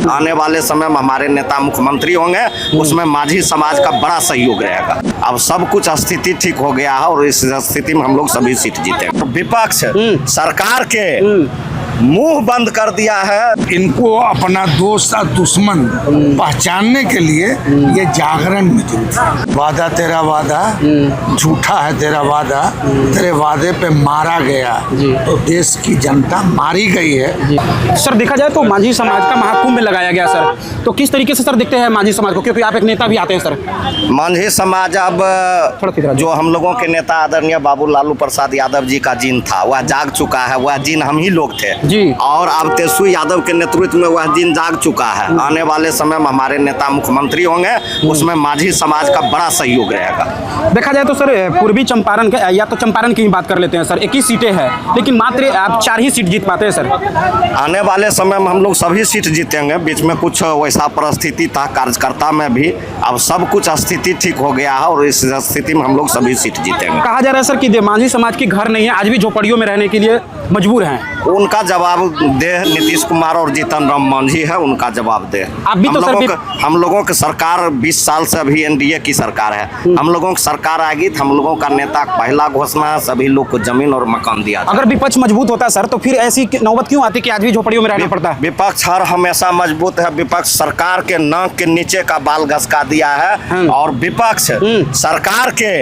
आने वाले समय में हमारे नेता मुख्यमंत्री होंगे, उसमें माझी समाज का बड़ा सहयोग रहेगा। अब सब कुछ स्थिति ठीक हो गया है और इस स्थिति में हम लोग सभी सीट जीतेंगे। विपक्ष सरकार के मुंह बंद कर दिया है। इनको अपना दोस्त और दुश्मन पहचानने के लिए ये जागरण मीटिंग थी। वादा तेरा वादा झूठा है, तेरा वादा तेरे वादे पे मारा गया, तो देश की जनता मारी गई है। सर देखा जाए तो माझी समाज का महाकुंभ लगाया गया सर, तो किस तरीके से सर दिखते हैं माझी समाज को, क्योंकि आप एक नेता भी आते हैं सर। माझी समाज अब जो हम लोगों के नेता आदरणीय बाबू लालू प्रसाद यादव जी का जीन था वह जाग चुका है। वह जीन हम ही लोग थे जी, और अब तेजस्वी यादव के नेतृत्व में वह दिन जाग चुका है। आने वाले समय में हमारे नेता मुख्यमंत्री होंगे, उसमें माझी समाज का बड़ा सहयोग रहेगा। देखा जाए तो सर पूर्वी चंपारण के, या तो चंपारण की ही बात कर लेते हैं सर, 21 सीटें हैं लेकिन मात्र आप 4 ही सीट जीत पाते हैं सर। आने वाले समय में हम लोग सभी सीट जीतेंगे। बीच में कुछ वैसा परिस्थिति था कार्यकर्ता में भी, अब सब कुछ स्थिति ठीक हो गया है और इस स्थिति में हम लोग सभी सीट जीतेंगे। कहा जा रहा है सर कि माझी समाज की घर नहीं है, आज भी झोपड़ियों में रहने के लिए मजबूर हैं। उनका जवाब दे नीतीश कुमार और जीतन राम मांझी है, उनका जवाब दे। आप भी तो हम लोगों की सरकार 20 साल से अभी एनडीए की सरकार है। हम लोगों की सरकार आएगी तो हम लोगों का नेता पहला घोषणा है सभी लोग को जमीन और मकान दिया। अगर विपक्ष मजबूत होता सर तो फिर ऐसी नौबत क्यों आती कि आज भी झोपड़ियों में रहना पड़ता है? विपक्ष हर हमेशा मजबूत है। विपक्ष सरकार के नाक के नीचे का बाल घसका दिया है और विपक्ष सरकार के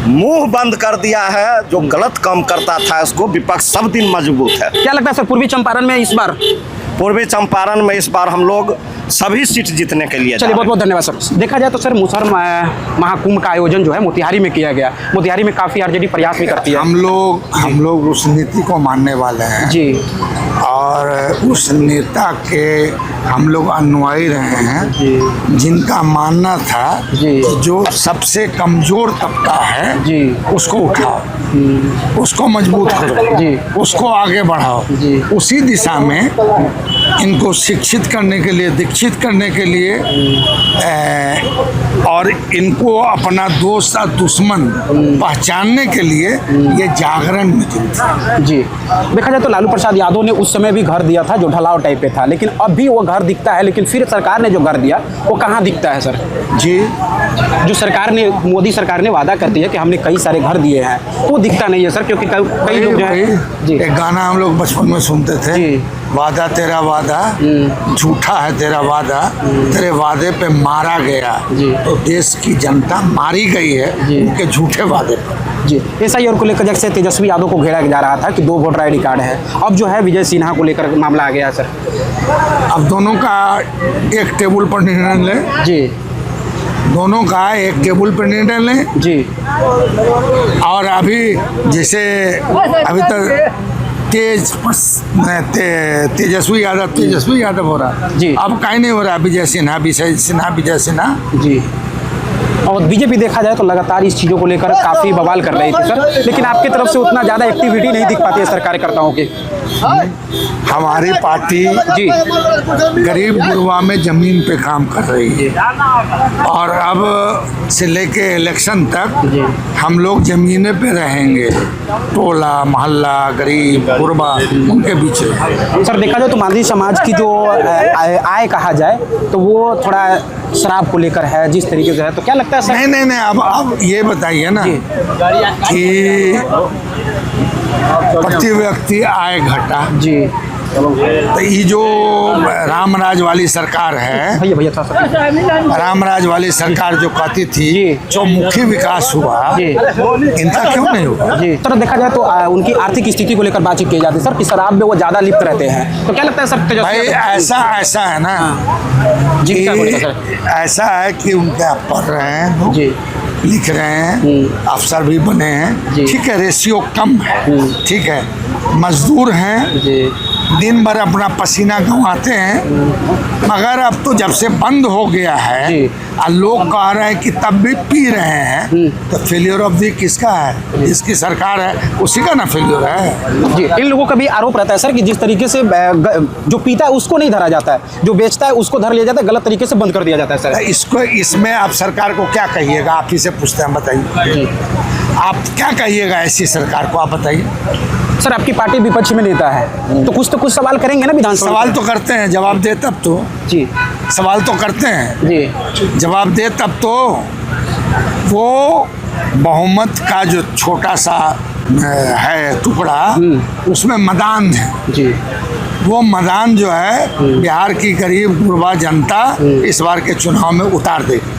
मुंह बंद कर दिया है। जो गलत काम करता था उसको विपक्ष सब दिन मजबूत है। क्या लगता है सर पूर्वी चंपारण में इस बार? पूर्वी चंपारण में इस बार हम लोग सभी सीट जीतने के लिए। चलिए बहुत बहुत धन्यवाद सर। देखा जाए तो सर मुसहर महाकुंभ का आयोजन जो है मोतिहारी में किया गया। मोतिहारी में काफ़ी आरजेडी प्रयास भी करती है। हम लोग उस नीति को मानने वाले हैं जी, और उस नेता के हम लोग अनुयायी रहे हैं जिनका मानना था कि जो सबसे कमजोर तबका है जी उसको उठाओ, उसको मजबूत करो जी, उसको आगे बढ़ाओ जी। उसी दिशा में इनको शिक्षित करने के लिए, दीक्षित करने के लिए और इनको अपना दोस्त और दुश्मन पहचानने के लिए ये जागरण मीटिंग थी जी। देखा जाए तो लालू प्रसाद यादव ने उस समय भी घर दिया था जो ढलाव टाइप पे था, लेकिन अब भी वो घर दिखता है, लेकिन फिर सरकार ने जो घर दिया वो कहाँ दिखता है सर जी? जो सरकार ने, मोदी सरकार ने वादा करती है कि हमने कई सारे घर दिए हैं, वो दिखता नहीं है सर, क्योंकि कई लोग जो है जी। एक गाना हम लोग बचपन में सुनते थे, वादा तेरा वादा झूठा है, तेरा वादा तेरे वादे पे मारा गया, तो देश की जनता मारी गई है उनके झूठे वादे पर जी। SIR को लेकर जैसे तेजस्वी यादव को घेरा जा रहा था कि 2 वोटर ID कार्ड है, अब जो है विजय सिन्हा को लेकर मामला आ गया सर। अब दोनों का एक टेबल पर निर्णय लें जी, दोनों का एक टेबल पर निर्णय लें जी। और अभी जैसे अभी तक तेजस्वी यादव हो रहा जी, अब कहीं नहीं हो रहा। विजय सिन्हा जी। और बीजेपी देखा जाए तो लगातार इस चीज़ों को लेकर काफ़ी बवाल कर रही थी सर, लेकिन आपकी तरफ से उतना ज़्यादा एक्टिविटी नहीं दिख पाती है सर कार्यकर्ताओं की। हमारी पार्टी जी गरीब गुरबा में जमीन पे काम कर रही है और अब से लेके इलेक्शन तक हम लोग जमीन पे रहेंगे। टोला मोहल्ला गरीब गुरबा उनके बीच सर देखा जाए तो माझी समाज की जो आय कहा जाए तो वो थोड़ा शराब को लेकर है जिस तरीके से है, तो क्या लगता है सर? नहीं अब ये बताइए ना कि प्रति व्यक्ति आय घटा जी, तो ये जो रामराज वाली सरकार है, भैया रामराज वाली सरकार जो कहती थी चौमुखी विकास हुआ, इनका क्यों नहीं हुआ जी? सर देखा जाए तो उनकी आर्थिक स्थिति को लेकर बातचीत की जाती है सर कि शराब में वो ज़्यादा लिप्त रहते हैं, तो क्या लगता है सर? भाई ऐसा है ना जी, ऐसा है कि उनके आप पढ़ रहे हैं जी, लिख रहे हैं, अफसर भी बने हैं, ठीक है, रेशियो कम है, ठीक है, मजदूर हैं, दिन भर अपना पसीना गंवाते हैं, मगर अब तो जब से बंद हो गया है और लोग कह रहे हैं कि तब भी पी रहे हैं, तो फेलियर ऑफ दी किसका है? जिसकी सरकार है उसी का ना फेलियर है जी। इन लोगों का भी आरोप रहता है सर कि जिस तरीके से जो पीता है उसको नहीं धरा जाता है, जो बेचता है उसको धर लिया जाता है, गलत तरीके से बंद कर दिया जाता है सर। इसमें आप सरकार को क्या कहिएगा? आप ही से पूछते हैं, बताइए आप क्या कहिएगा ऐसी सरकार को, आप बताइए। सर आपकी पार्टी विपक्ष में नेता है तो कुछ सवाल करेंगे ना विधानसभा? सवाल तो करते हैं, जवाब दे तब तो। जी सवाल तो करते हैं जी जवाब दे तब तो। वो बहुमत का जो छोटा सा है टुकड़ा, उसमें मदान है जी वो मदान जो है बिहार की गरीब गुरबा जनता इस बार के चुनाव में उतार देगी।